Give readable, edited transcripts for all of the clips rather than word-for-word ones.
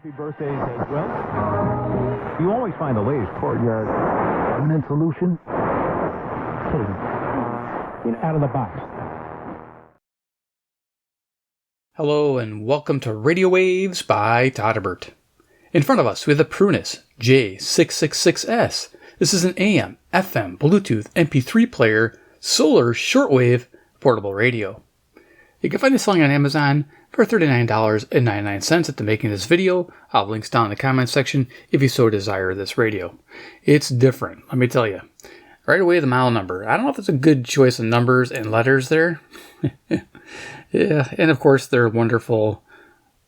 Happy birthdays as well. You always find the latest courtyard permanent solution. Out of the box. Hello and welcome to Radio Waves by Todderbert. In front of us we have the Prunus J-666S. This is an AM, FM, Bluetooth, MP3 player, solar, shortwave, portable radio. You can find this selling on Amazon for $39.99 at the making of this video. I'll have links down in the comments section if you so desire this radio. It's different, let me tell you. Right away, the model number. I don't know if it's a good choice of numbers and letters there. Yeah, and of course their wonderful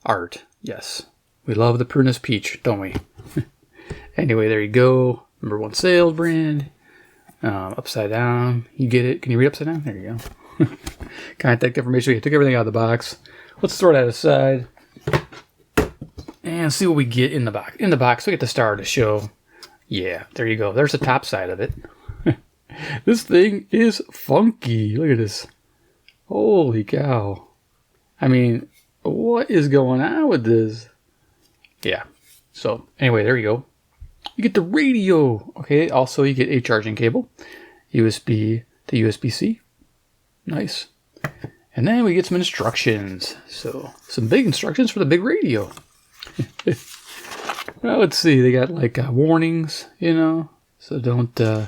art. Yes, we love the Prunus Peach, don't we? Anyway, there you go. #1 sales brand. Upside down. You get it? Can you read upside down? There you go. Contact information. We took everything out of the box. Let's throw that aside and see what we get in the box. In the box, we get the star of the show. Yeah, there you go. There's the top side of it. This thing is funky. Look at this. Holy cow. I mean, what is going on with this? Yeah. So, anyway, there you go. You get the radio. Okay, also you get a charging cable. USB to USB-C. Nice. And then we get some instructions. So, some big instructions for the big radio. Well, let's see. They got like warnings, you know. So don't do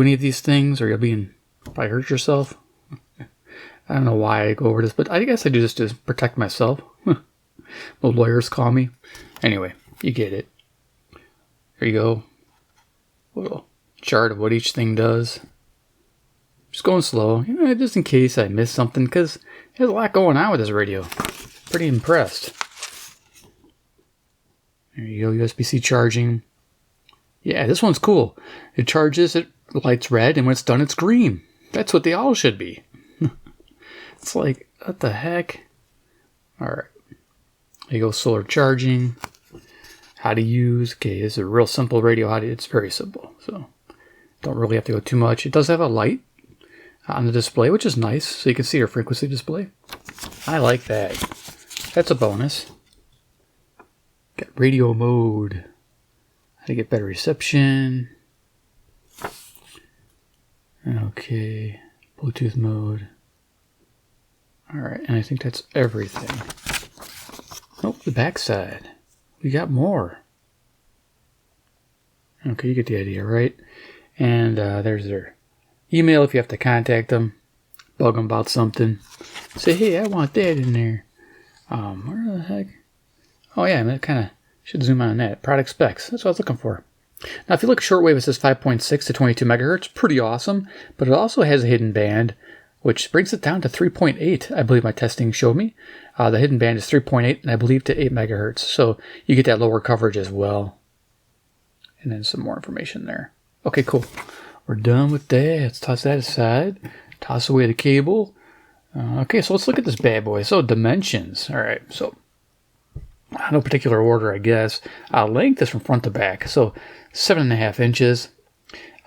any of these things or you'll probably hurt yourself. I don't know why I go over this, but I guess I do this to protect myself. The lawyers call me. Anyway, you get it. There you go. A little chart of what each thing does. Just going slow, you know, just in case I miss something, because there's a lot going on with this radio. Pretty impressed. There you go, USB-C charging. Yeah, this one's cool. It charges, it lights red, and when it's done, it's green. That's what they all should be. It's like, what the heck? Alright. There you go, solar charging. How to use. Okay, it's a real simple radio. It's very simple, so don't really have to go too much. It does have a light on the display, which is nice, so you can see your frequency display. I like that. That's a bonus. Got radio mode. How to get better reception. Okay, Bluetooth mode. Alright, and I think that's everything. Oh, the backside. We got more. Okay, you get the idea, right? And there's their email if you have to contact them. Bug them about something. Say, hey, I want that in there. Where the heck? Oh, yeah, that kind of should zoom on that. Product specs. That's what I was looking for. Now, if you look at shortwave, it says 5.6 to 22 megahertz. Pretty awesome. But it also has a hidden band, which brings it down to 3.8, I believe my testing showed me. The hidden band is 3.8, and I believe to 8 megahertz. So you get that lower coverage as well. And then some more information there. Okay, cool. We're done with that. Let's toss that aside. Toss away the cable. Okay, so let's look at this bad boy. So dimensions. All right, so no particular order, I guess. Length is from front to back. So 7.5 inches.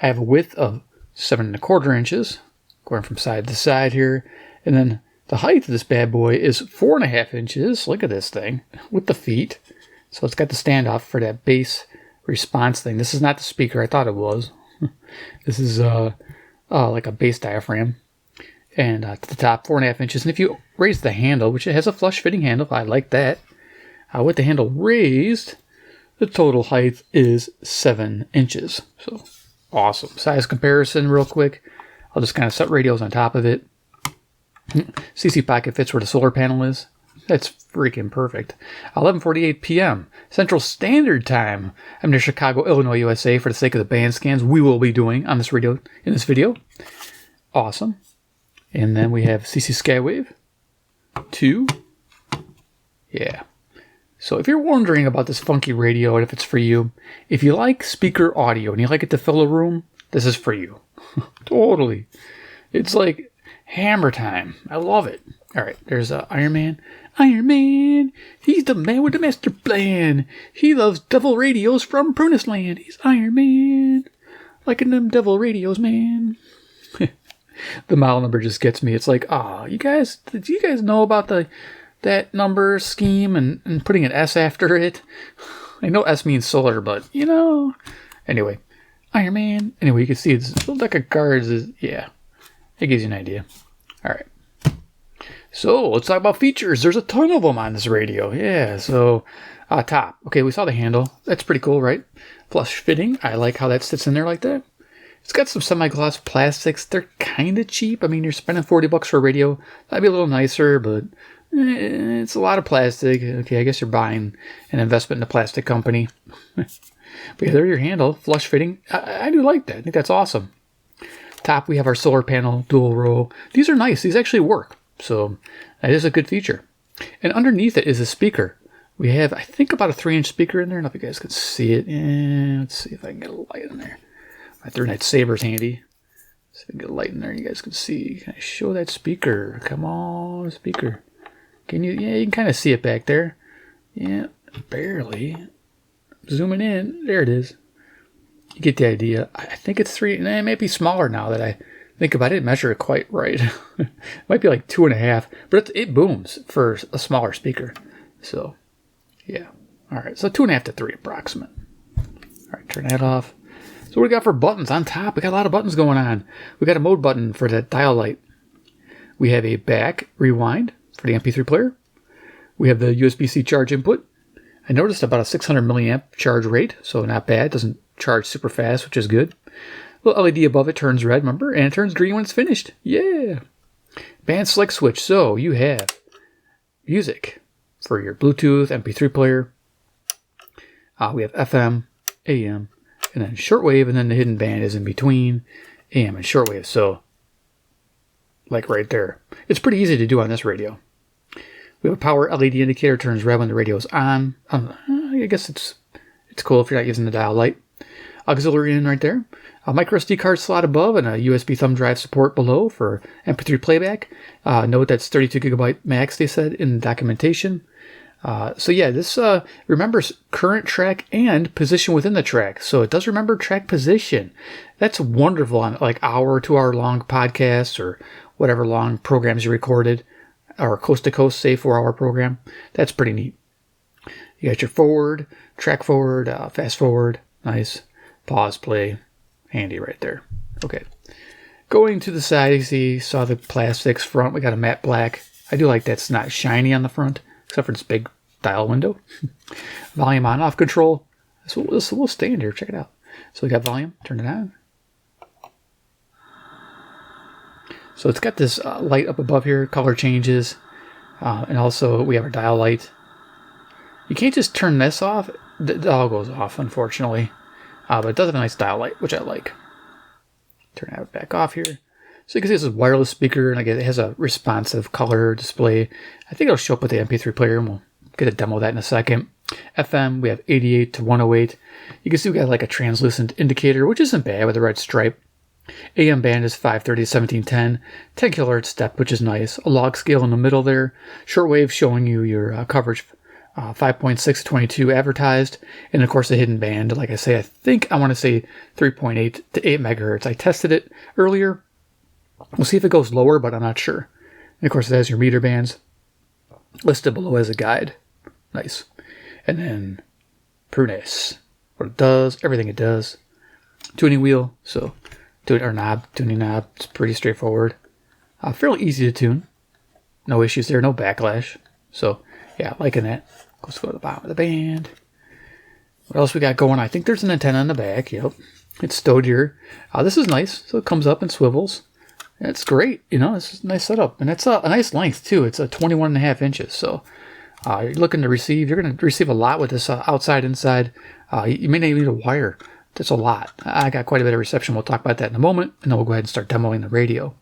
I have a width of 7.25 inches. Going from side to side here. And then the height of this bad boy is 4.5 inches. Look at this thing with the feet. So it's got the standoff for that bass response thing. This is not the speaker. I thought it was. This is like a bass diaphragm. And to the top, 4.5 inches. And if you raise the handle, which it has a flush fitting handle, I like that. With the handle raised, the total height is 7 inches. So awesome. Size comparison real quick. I'll just kind of set radios on top of it. CC pocket fits where the solar panel is. That's freaking perfect. 11:48 p.m. Central Standard Time. I'm near Chicago, Illinois, USA. For the sake of the band scans we will be doing on this radio in this video. Awesome. And then we have CC Skywave 2. Yeah. So if you're wondering about this funky radio and if it's for you, if you like speaker audio and you like it to fill a room, this is for you. Totally. It's like hammer time. I love it. All right, there's Iron Man. Iron Man, he's the man with the master plan. He loves devil radios from Prunus Land. He's Iron Man. Liking them devil radios, man. The model number just gets me. It's like, did you guys know about the that number scheme and putting an S after it. I know S means solar, but, Anyway, Iron Man. Anyway, you can see this little deck of cards yeah. It gives you an idea. All right. So, let's talk about features. There's a ton of them on this radio. Yeah, so, top. Okay, we saw the handle. That's pretty cool, right? Flush fitting. I like how that sits in there like that. It's got some semi-gloss plastics. They're kind of cheap. I mean, you're spending $40 for a radio. That'd be a little nicer, but it's a lot of plastic. Okay, I guess you're buying an investment in a plastic company. But yeah, there's your handle. Flush fitting. I do like that. I think that's awesome. Top, we have our solar panel, dual row. These are nice. These actually work. So that is a good feature. And underneath it is a speaker. We have, I think, about a 3-inch speaker in there. I don't know if you guys can see it. Let's see if I can get a light in there. My 3-night Saber's handy. So I can get a light in there. You guys can see. Can I show that speaker? Come on, speaker. Can you? Yeah, you can kind of see it back there. Yeah, barely. Zooming in. There it is. You get the idea. I think it's 3. It might be smaller now that I think about it. I didn't measure it quite right. It might be like 2.5. But it booms for a smaller speaker. So, yeah. All right. So 2.5 to 3 approximate. All right. Turn that off. So what do we got for buttons on top? We got a lot of buttons going on. We got a mode button for that dial light. We have a back rewind for the MP3 player. We have the USB-C charge input. I noticed about a 600 milliamp charge rate, so not bad. It doesn't charge super fast, which is good. Little LED above it turns red, remember? And it turns green when it's finished. Yeah. Band select switch. So you have music for your Bluetooth MP3 player. We have FM, AM, and then shortwave, and then the hidden band is in between AM and shortwave. So, like right there. It's pretty easy to do on this radio. We have a power LED indicator, turns red when the radio is on. I guess it's cool if you're not using the dial light. Auxiliary in right there. A micro SD card slot above and a USB thumb drive support below for MP3 playback. Note that's 32 gigabyte max, they said in the documentation. So yeah, this remembers current track and position within the track. So it does remember track position. That's wonderful on like hour, 2 hour long podcasts or whatever long programs you recorded, or coast to coast, say 4 hour program. That's pretty neat. You got your forward, track forward, fast forward, nice. Pause, play, handy right there. Okay. Going to the side, you see, saw the plastics front. We got a matte black. I do like that's not shiny on the front, except for this big dial window. Volume on off control. So we'll stay in here. Check it out. So we got volume. Turn it on. So it's got this light up above here. Color changes. And also we have our dial light. You can't just turn this off. The dial goes off, unfortunately. But it does have a nice dial light, which I like. Turn that back off here. So you can see this is a wireless speaker, and again, it has a responsive color display. I think it'll show up with the MP3 player, and we'll get a demo of that in a second. FM, we have 88 to 108. You can see we got like a translucent indicator, which isn't bad with a red stripe. AM band is 530 to 1710. 10 kHz step, which is nice. A log scale in the middle there. Shortwave showing you your coverage. 5.6 22 advertised, and of course the hidden band, like I say, I want to say 3.8 to 8 megahertz. I tested it earlier. We'll see if it goes lower, but I'm not sure. And of course it has your meter bands listed below as a guide. Nice. And then Prunus, what it does, everything it does. Tuning wheel, so tuning knob, it's pretty straightforward. Fairly easy to tune. No issues there, no backlash. So yeah, liking that. Let's go to the bottom of the band. What else we got going on? I think there's an antenna in the back. Yep. It's stowed here. This is nice. So it comes up and swivels. It's great. It's a nice setup. And it's a nice length, too. It's a 21.5 inches. So you're looking to receive. You're going to receive a lot with this outside, inside. You may not even need a wire. That's a lot. I got quite a bit of reception. We'll talk about that in a moment. And then we'll go ahead and start demoing the radio.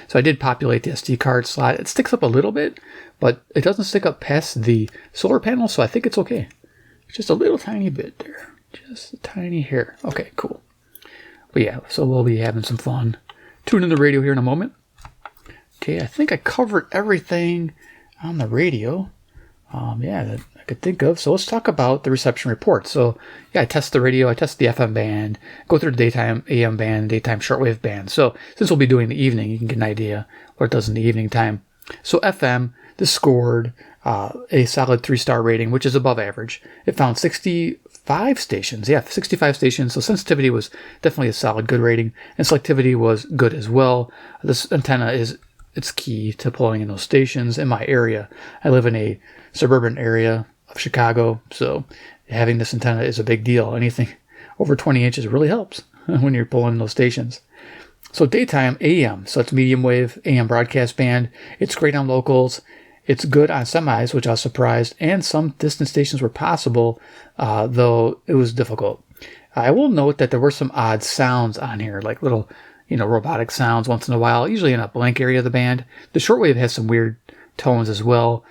So I did populate the SD card slot. It sticks up a little bit, but it doesn't stick up past the solar panel, so I think it's okay. Just a little tiny bit there. Just a tiny hair. Okay, cool. But yeah, so we'll be having some fun tuning the radio here in a moment. Okay, I think I covered everything on the radio. That I could think of. So let's talk about the reception report. So yeah, I test the radio, I test the FM band, go through the daytime AM band, daytime shortwave band. So since we'll be doing the evening, you can get an idea what it does in the evening time. So FM, this scored a solid 3-star rating, which is above average. It found 65 stations. Yeah, 65 stations. So sensitivity was definitely a solid, good rating. And selectivity was good as well. This antenna it's key to pulling in those stations in my area. I live in a suburban area of Chicago, so having this antenna is a big deal. Anything over 20 inches really helps when you're pulling in those stations. So daytime AM, so it's medium wave AM broadcast band. It's great on locals. It's good on semis, which I was surprised, and some distant stations were possible, though it was difficult. I will note that there were some odd sounds on here, like little, robotic sounds once in a while, usually in a blank area of the band. The shortwave has some weird tones as well,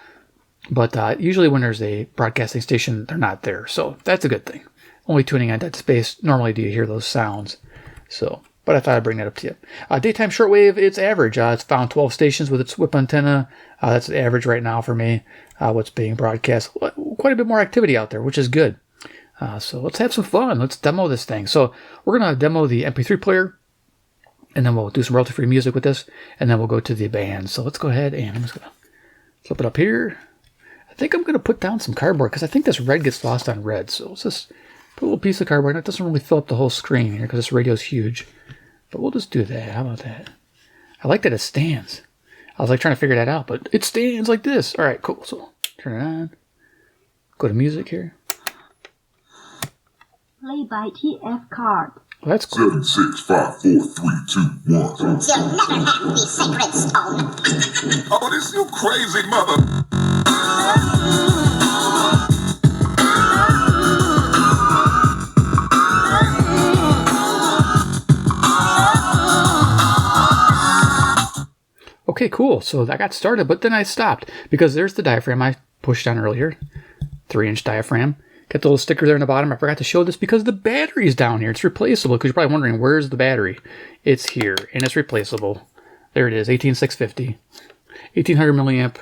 but usually when there's a broadcasting station, they're not there, so that's a good thing. Only tuning on dead space, normally do you hear those sounds, but I thought I'd bring that up to you. Daytime shortwave, it's average. It's found 12 stations with its whip antenna. That's the average right now for me, what's being broadcast. Quite a bit more activity out there, which is good. So let's have some fun. Let's demo this thing. So we're going to demo the MP3 player, and then we'll do some royalty-free music with this, and then we'll go to the band. So let's go ahead, and I'm just going to flip it up here. I think I'm going to put down some cardboard, because I think this red gets lost on red. So let's just put a little piece of cardboard. It doesn't really fill up the whole screen here, because this radio is huge. But we'll just do that. How about that? I like that it stands. I was trying to figure that out, but it stands like this. All right, cool. So turn it on. Go to music here. Play by TF card. Well, that's cool. 7, 6, 5, 4, 3, 2, 1. You'll never have the sacred stone. Oh, this you crazy mother. Okay, cool. So I got started, but then I stopped because there's the diaphragm I pushed on earlier. 3-inch diaphragm. Got the little sticker there in the bottom. I forgot to show this because the battery's down here. It's replaceable, because you're probably wondering, where's the battery? It's here, and it's replaceable. There it is, 18650. 1800 milliamp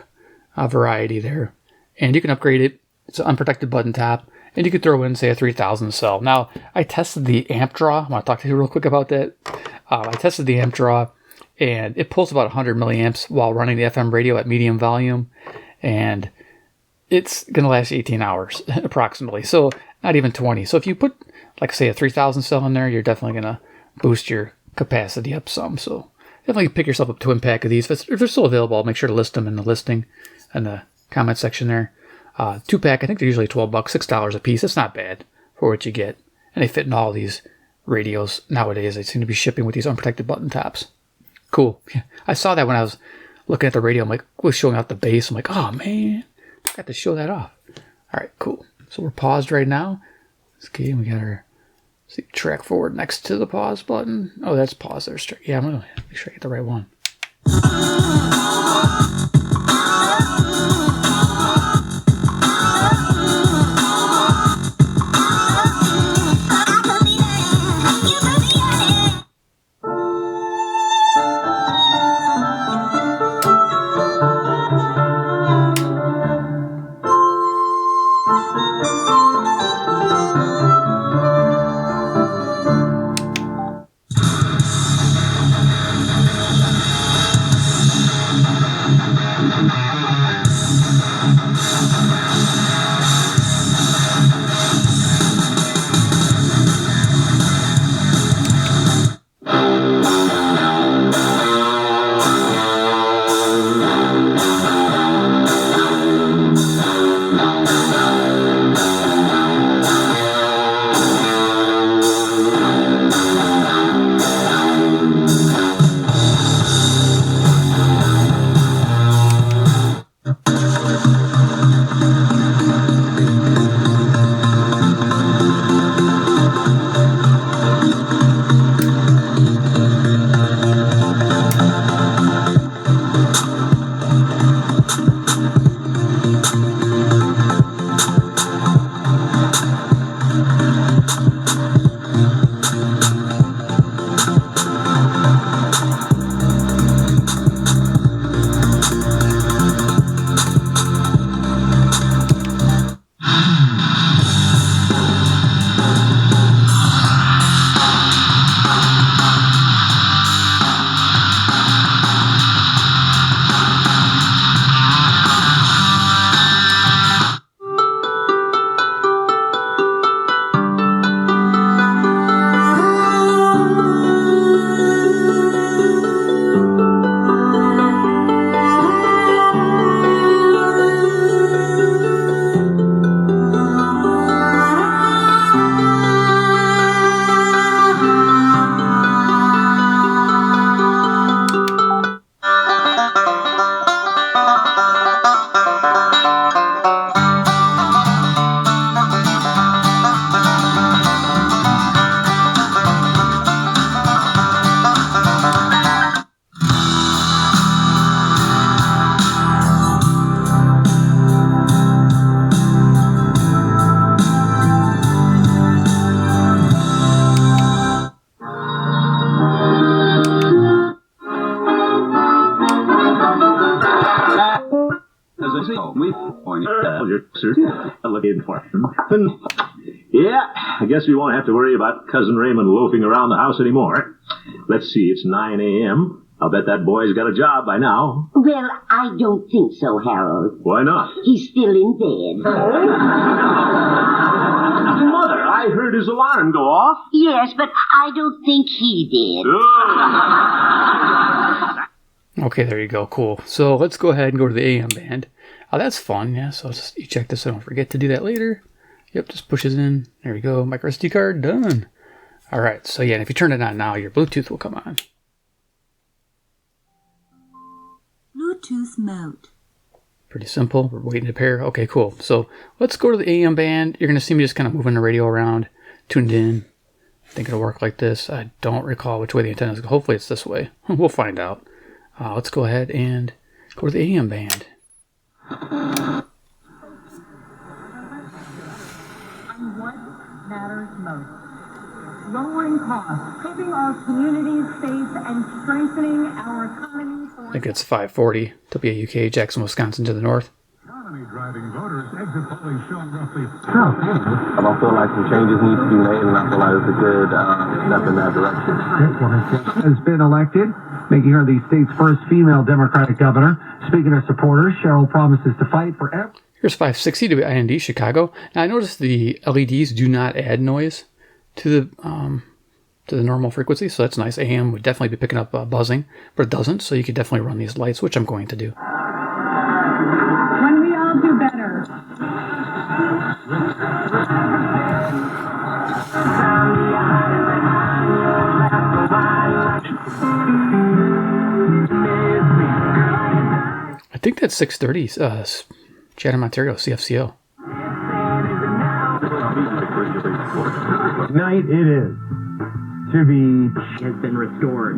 variety there. And you can upgrade it. It's an unprotected button top. And you could throw in, say, a 3000 cell. Now, I tested the amp draw. I want to talk to you real quick about that. I tested the amp draw, and it pulls about 100 milliamps while running the FM radio at medium volume. And it's going to last 18 hours, approximately. So not even 20. So if you put, say, a 3000 cell in there, you're definitely going to boost your capacity up some. So definitely pick yourself up a twin pack of these. If they're still available, I'll make sure to list them in the listing in the comment section there. 2-pack, I think they're usually $12, $6 a piece. That's not bad for what you get. And they fit in all these radios nowadays. They seem to be shipping with these unprotected button tops. Cool. Yeah. I saw that when I was looking at the radio. I'm like, was showing out the bass. I'm like, oh man, I got to show that off. All right, cool. So we're paused right now. Okay, we got our track forward next to the pause button. Oh, that's pause there. Yeah, I'm gonna make sure I get the right one. Yeah, I guess we won't have to worry about Cousin Raymond loafing around the house anymore. Let's see, it's 9 a.m. I'll bet that boy's got a job by now. Well, I don't think so, Harold. Why not? He's still in bed. Mother, I heard his alarm go off. Yes, but I don't think he did. Okay, there you go. Cool. So let's go ahead and go to the AM band. Oh, that's fun. Yeah, so just you check this so I don't forget to do that later. Yep, just pushes in. There we go. Micro SD card, done. All right, so yeah, and if you turn it on now, your Bluetooth will come on. Bluetooth mode. Pretty simple. We're waiting to pair. Okay, cool. So let's go to the AM band. You're going to see me just kind of moving the radio around, tuned in. I think it'll work like this. I don't recall which way the antenna is. Hopefully it's this way. We'll find out. Let's go ahead and go to the AM band. What matters most? Lowering costs, keeping our communities safe, and strengthening our economy. I think it's 540, WUK, Jackson, Wisconsin to the north. Economy driving voters, exit polling show roughly. I don't feel like some changes need to be made, and I feel like it's a good step in that direction. Has been elected, making her the state's first female Democratic governor. Speaking of supporters, Cheryl promises to fight for every. Here's 560 WIND Chicago. Now I noticed the LEDs do not add noise to the normal frequency, so that's nice. AM would definitely be picking up buzzing, but it doesn't, so you could definitely run these lights, which I'm going to do. When we all do better. I think that's 630, Chatham, Ontario, CFCO. Night it is. To be has been restored.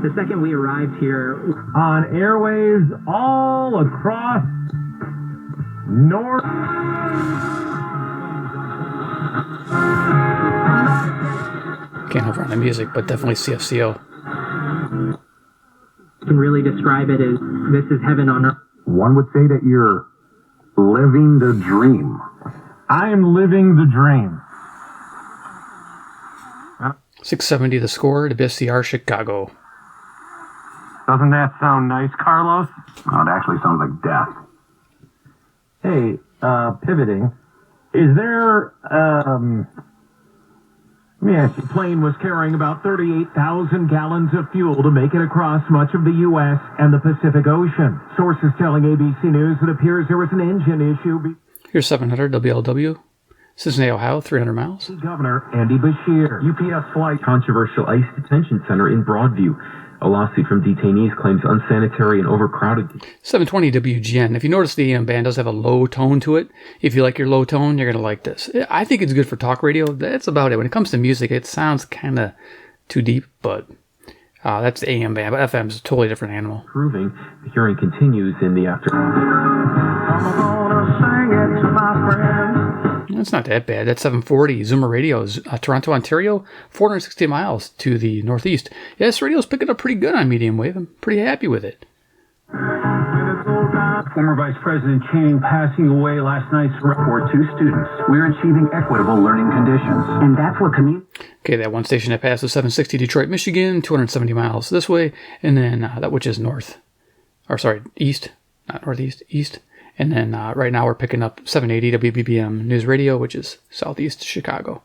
The second we arrived here on airwaves all across North. Can't overrun the music, but definitely CFCO. can really describe it as this is heaven on earth. One would say that you're living the dream. I am living the dream. 670 the score to BSCR Chicago. Doesn't that sound nice, Carlos? Oh, it actually sounds like death. Hey, pivoting. Is there, let me ask you, plane was carrying about 38,000 gallons of fuel to make it across much of the U.S. and the Pacific Ocean. Sources telling ABC News it appears there was an engine issue. Here's 700 WLW. Cincinnati, Ohio, 300 miles. Governor Andy Beshear. UPS flight controversial ICE detention center in Broadview. A lawsuit from detainees claims unsanitary and overcrowded. 720 WGN. If you notice, the AM band does have a low tone to it. If you like your low tone, you're going to like this. I think it's good for talk radio. That's about it. When it comes to music, it sounds kind of too deep, but that's the AM band. But FM is a totally different animal. Proving the hearing continues in the afternoon. I'm gonna sing it to my friends. It's not that bad. That's 740 Zoomer Radios, Toronto, Ontario, 460 miles to the northeast. Yeah, this radio's picking up pretty good on medium wave. I'm pretty happy with it. Former Vice President Chang passing away last night. For 2 students, we're achieving equitable learning conditions. And that's what Okay, that one station that passes 760 Detroit, Michigan, 270 miles this way, and then that which is east, not northeast, east. And then right now we're picking up 780 WBBM News Radio, which is southeast Chicago.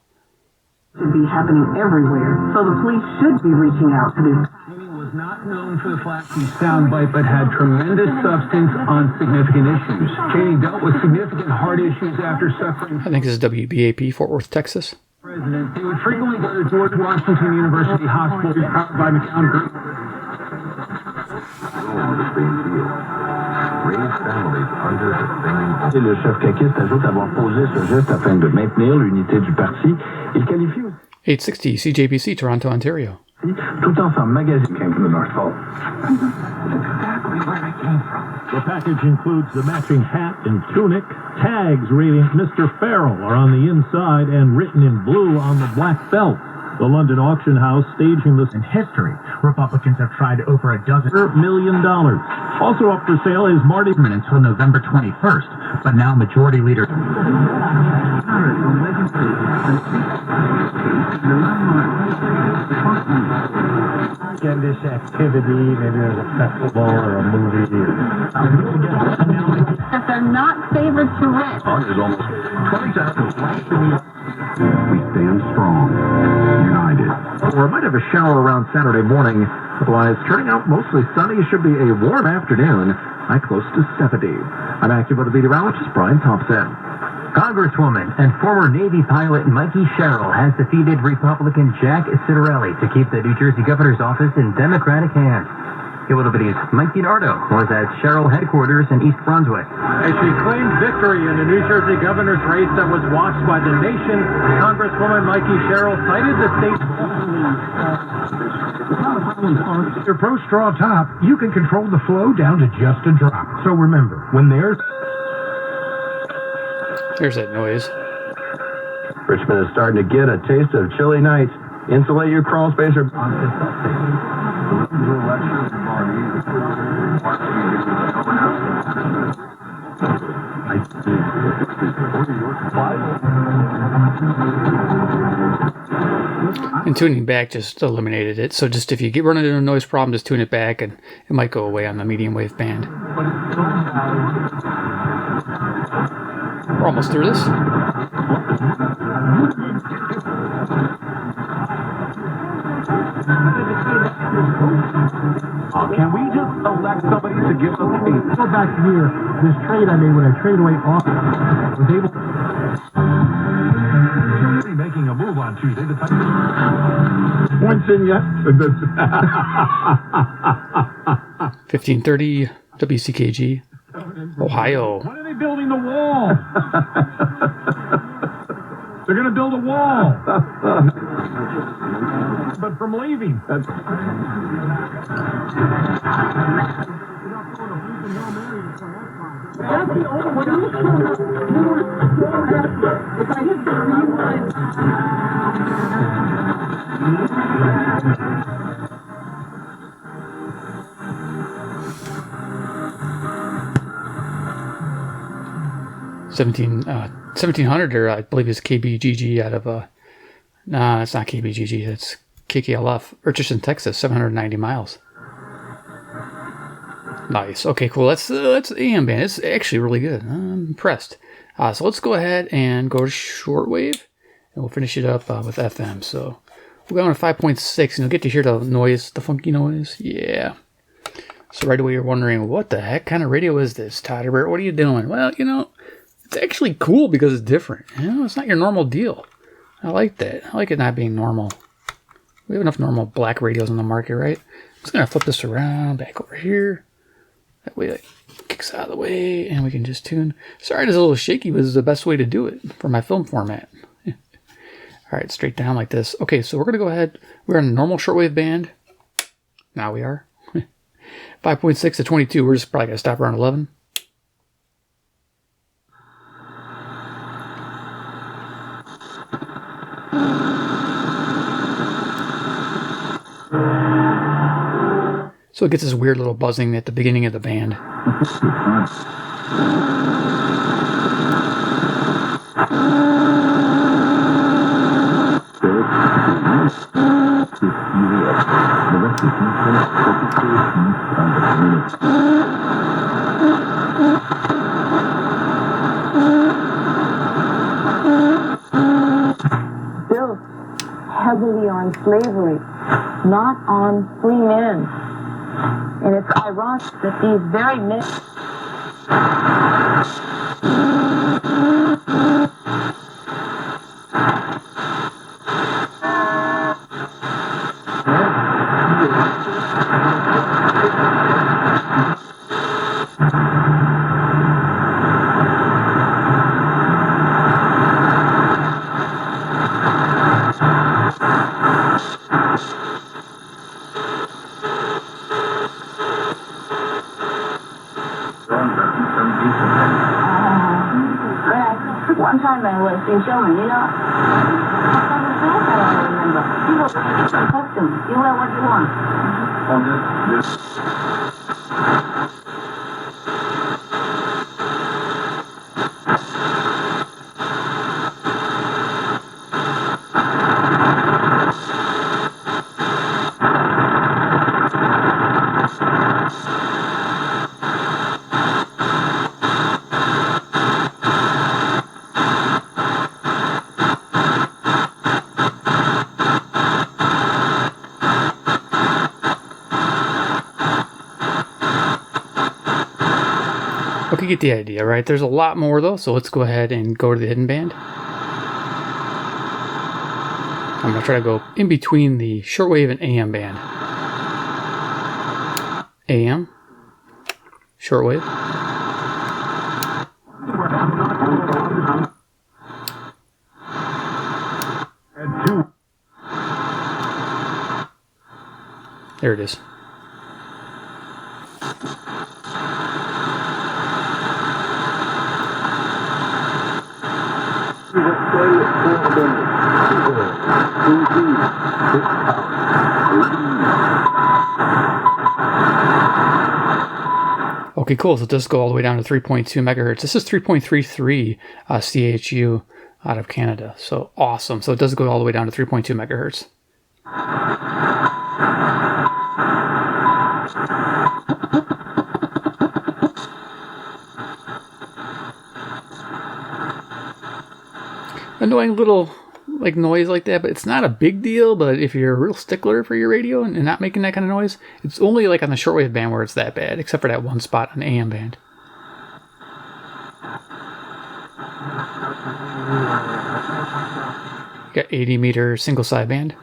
Should be happening everywhere, so the police should be reaching out to this. He was not known for the flashy soundbite, but had tremendous substance on significant issues. Cheney dealt with significant heart issues after suffering. I think this is WBAP, Fort Worth, Texas. President, he would frequently go to George Washington University Hospital, powered by McCown Group. Et le chef caquiste ajoute avoir posé ce geste afin de maintenir l'unité du parti. Il qualifie 860 CJBC, Toronto, Ontario. tout en s'emmagasinant came from the North Pole. Exactly where I came from. The package includes the matching hat and tunic. Tags reading Mr. Farrell are on the inside and written in blue on the black belt. The London auction house staging this in history. Republicans have tried over $12 million. Also up for sale is Marty until November 21st, but now Majority Leader. Again, this activity, maybe there's a festival or a movie. That they're not favored to rent. There's almost 20,000. We stand strong, united. Or might have a shower around Saturday morning. Otherwise, turning out mostly sunny. Should be a warm afternoon. High close to 70. I'm AccuWeather meteorologist Brian Thompson. Congresswoman and former Navy pilot Mikey Sherrill has defeated Republican Jack Citarelli to keep the New Jersey governor's office in Democratic hands. KWW's Mike DiNardo was at Sherrill headquarters in East Brunswick. As she claimed victory in the New Jersey governor's race that was watched by the nation, Congresswoman Mikey Sherrill cited the state. Your Pro Straw Top, you can control the flow down to just a drop. So remember, when there's that noise. Richmond is starting to get a taste of chilly nights. Insulate your crawl spacer. And tuning back just eliminated it. So just if you run into a noise problem, just tune it back and it might go away on the medium wave band. We're almost through this. Can we just elect somebody to give us a... Go back here. This trade I made when I traded away off was able to... Making a move on Tuesday. The points in yet? 1530 WCKG, Ohio. When are they building the wall? They're going to build a wall. But from leaving. Uh, 1700, or I believe is KBGG out of nah, it's not KBGG, it's KKLF, Richardson, Texas, 790 miles. Nice. Okay, cool. That's AM band. It's actually really good. I'm impressed. So let's go ahead and go to shortwave, and we'll finish it up with FM. So we're going to 5.6, and you'll get to hear the noise, the funky noise. Yeah. So right away you're wondering, what the heck kind of radio is this, Todderbert? What are you doing? Well, it's actually cool because it's different. It's not your normal deal. I like that. I like it not being normal. We have enough normal black radios on the market, right? I'm just going to flip this around, back over here. That way it kicks out of the way, and we can just tune. Sorry it's a little shaky, but this is the best way to do it for my film format. All right, straight down like this. Okay, so we're going to go ahead. We're on a normal shortwave band. Now we are. 5.6 to 22. We're just probably going to stop around 11. So it gets this weird little buzzing at the beginning of the band. Built heavily on slavery, not on free men. And it's ironic that these very men... in German, you know. I remember. You will get some costume. You wear what you want. Okay, get the idea, right? There's a lot more though, so let's go ahead and go to the hidden band. I'm gonna try to go in between the shortwave and AM band. AM, shortwave. There it is. Okay, cool. So it does go all the way down to 3.2 megahertz. This is 3.33 CHU out of Canada. So awesome. So it does go all the way down to 3.2 megahertz. Annoying little like noise like that, but it's not a big deal. But if you're a real stickler for your radio and not making that kind of noise, it's only like on the shortwave band where it's that bad, except for that one spot on the AM band. You got 80 meter single sideband.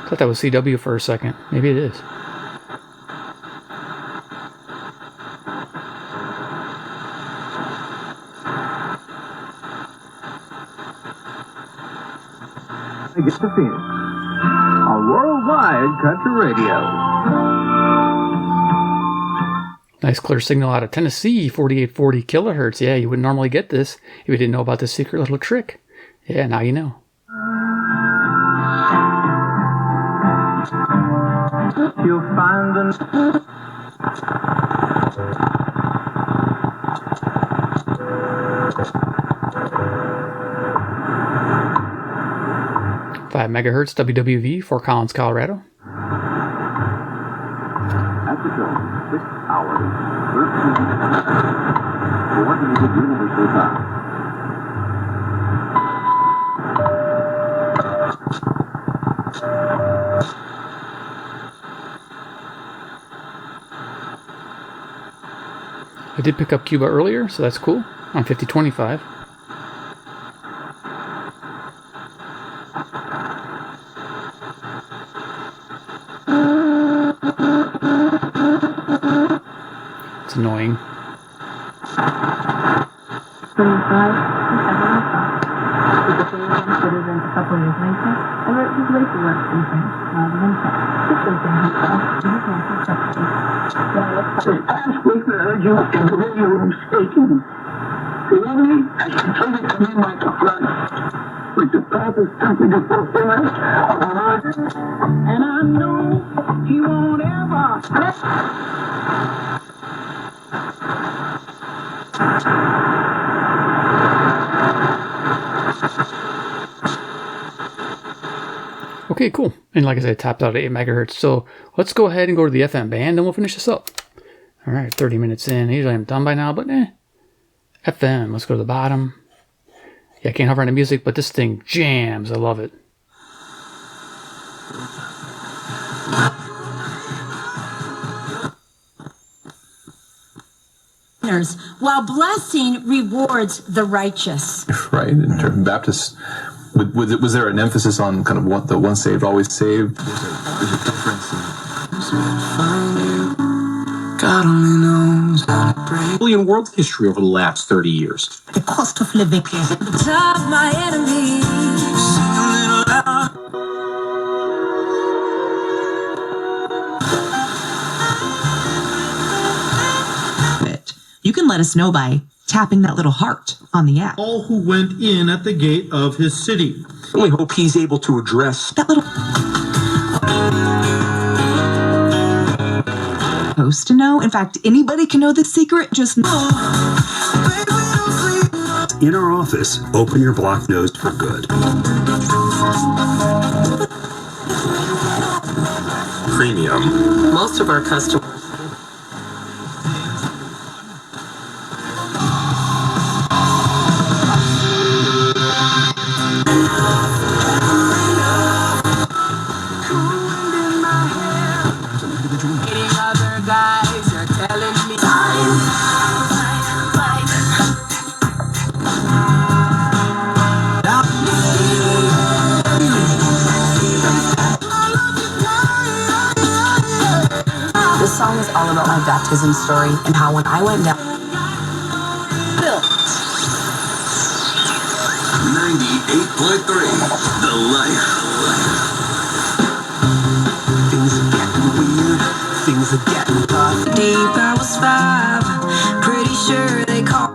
Thought that was CW for a second. Maybe it is. I get the Phoenix, a worldwide country radio. Nice clear signal out of Tennessee, 4840 kilohertz. Yeah, you wouldn't normally get this if you didn't know about this secret little trick. Yeah, now you know. You'll find them. 5 megahertz WWV, Fort Collins, Colorado. At the show, 6 hours, 13 minutes. Coordinated universal time. I did pick up Cuba earlier, so that's cool. On 5025. It's annoying. 25. Citizens a couple years later, I wrote his later works in French rather than text. This was in himself in his native section. Last week I heard you in the radio room speaking. Really? I should tell you to me like a friend. With the purpose something to fulfill it. And I know he won't ever. Okay, cool. And like I said, topped out at 8 megahertz. So let's go ahead and go to the FM band and we'll finish this up. All right, 30 minutes in. Usually I'm done by now, but FM, let's go to the bottom. Yeah, I can't hover on the music, but this thing jams. I love it. While blessing rewards the righteous. Right, in terms of Baptists, was there an emphasis on kind of what the once saved, always saved? There's a difference in... God only knows how to break. In world history over the last 30 years. The cost of living. The top of my enemies. Sing a little loud. You can let us know by tapping that little heart on the app. All who went in at the gate of his city. I only hope he's able to address that little supposed to know. In fact, anybody can know the secret. Just know. In our office, open your blocked nose for good. Premium. Most of our customers. This song is all about my baptism story and how when I went down. 98.3, The Life. Things are getting weird. Things are getting tough. Deep, I was 5. Pretty sure they call.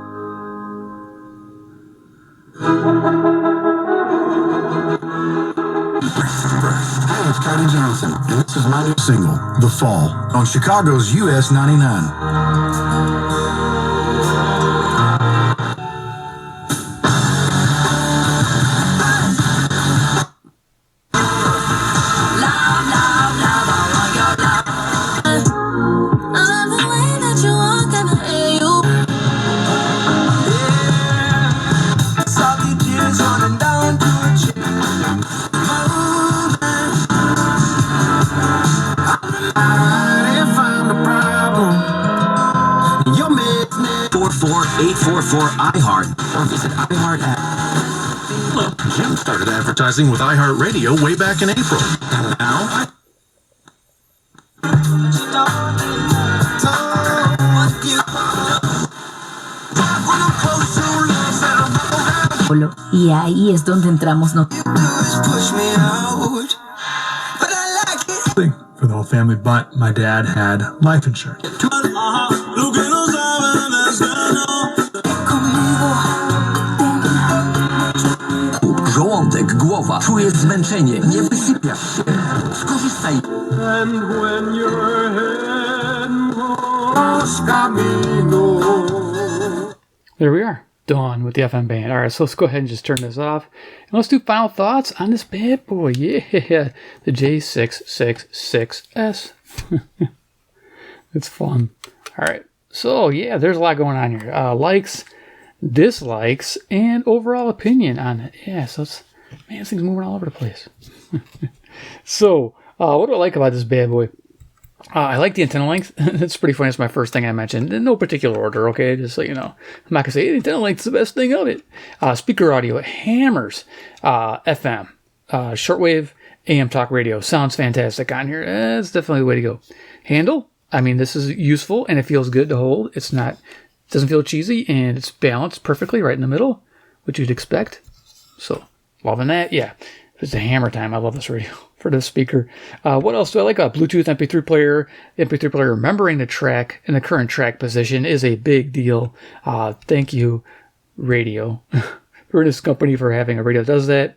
Hey, it's Cody Johnson, and this is my new single, The Fall, on Chicago's US 99. iHeart or visit iHeart app. Look, Jim started advertising with iHeartRadio way back in April. And now... Y ahí es donde entramos nosotros. For the whole family, but my dad had life insurance. Żołądek, głowa, czujesz zmęczenie, nie wysypiasz się. Skorzystaj. And when your head was camino. There we are. Done with the FM band. All right, so let's go ahead and just turn this off. And let's do final thoughts on this bad boy. Yeah, the J-666S. It's fun. All right, so yeah, there's a lot going on here. Likes, dislikes, and overall opinion on it. Yeah, so it's, man, this thing's moving all over the place. So, what do I like about this bad boy? I like the antenna length. It's pretty funny. It's my first thing I mentioned. In no particular order, okay? Just so you know. I'm not going to say, hey, the antenna length is the best thing of it. Speaker audio, it hammers FM, shortwave, AM talk radio. Sounds fantastic on here. It's definitely the way to go. Handle, I mean, this is useful and it feels good to hold. It doesn't feel cheesy, and it's balanced perfectly right in the middle, which you'd expect. So, loving that. Yeah, it's a hammer time. I love this radio for the speaker. What else do I like? A Bluetooth MP3 player. The MP3 player remembering the track in the current track position is a big deal. Thank you, radio. Prunus company for having a radio that does that.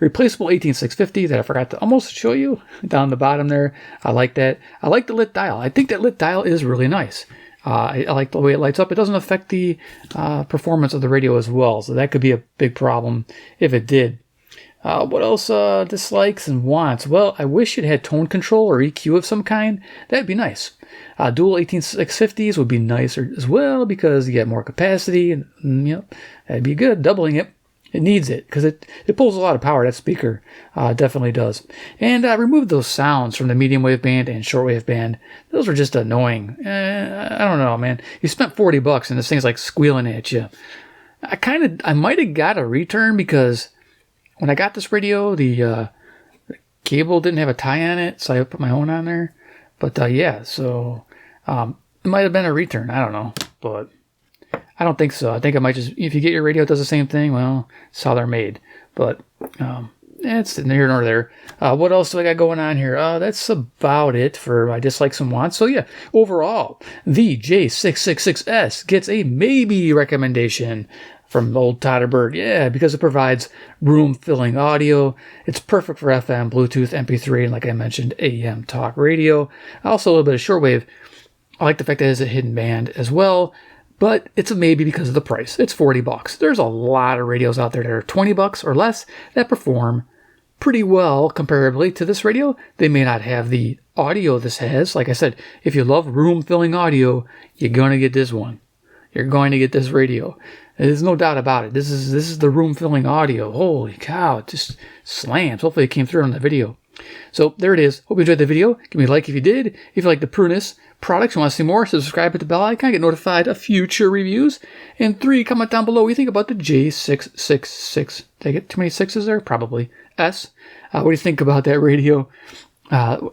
Replaceable 18650 that I forgot to almost show you down the bottom there. I like that. I like the lit dial. I think that lit dial is really nice. I like the way it lights up. It doesn't affect the performance of the radio as well, so that could be a big problem if it did. What else dislikes and wants? Well, I wish it had tone control or EQ of some kind. That'd be nice. Dual 18650s would be nicer as well because you get more capacity. And that'd be good. Doubling it. It needs it because it pulls a lot of power. That speaker definitely does. And I removed those sounds from the medium wave band and shortwave band. Those are just annoying. I don't know, man. You spent $40 and this thing's like squealing at you. I might have got a return because when I got this radio, the cable didn't have a tie on it, so I put my own on there. But yeah, so I'm might have been a return. I don't know, but I don't think so. I think it might just, if you get your radio, it does the same thing. Well, it's how they're made. But it's neither nor there. What else do I got going on here? That's about it for my dislikes and wants. So yeah, overall, the J-666S gets a maybe recommendation from old Todderbert. Yeah, because it provides room-filling audio. It's perfect for FM, Bluetooth, MP3, and like I mentioned, AM talk radio. Also a little bit of shortwave. I like the fact that it has a hidden band as well. But it's a maybe because of the price. It's $40. There's a lot of radios out there that are $20 or less that perform pretty well comparably to this radio. They may not have the audio this has. Like I said, if you love room-filling audio, you're going to get this one. You're going to get this radio. There's no doubt about it. This is the room-filling audio. Holy cow, it just slams. Hopefully it came through on the video. So there it is. Hope you enjoyed the video. Give me a like if you did. If you like the Prunus products, you want to see more, subscribe, hit the bell icon, get notified of future reviews. And 3, comment down below what you think about the J666. Did I get too many sixes there? Probably. S. What do you think about that radio?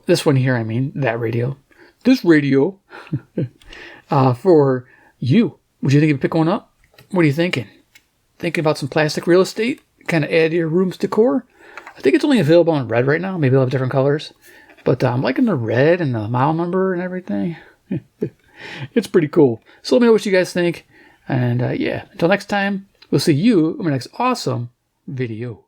This one here, I mean, that radio. This radio. For you. Would you think you'd pick one up? What are you thinking? Thinking about some plastic real estate? Kind of add to your room's decor? I think it's only available in red right now. Maybe they'll have different colors. But I'm liking the red and the model number and everything. It's pretty cool. So let me know what you guys think. And yeah, until next time, we'll see you in my next awesome video.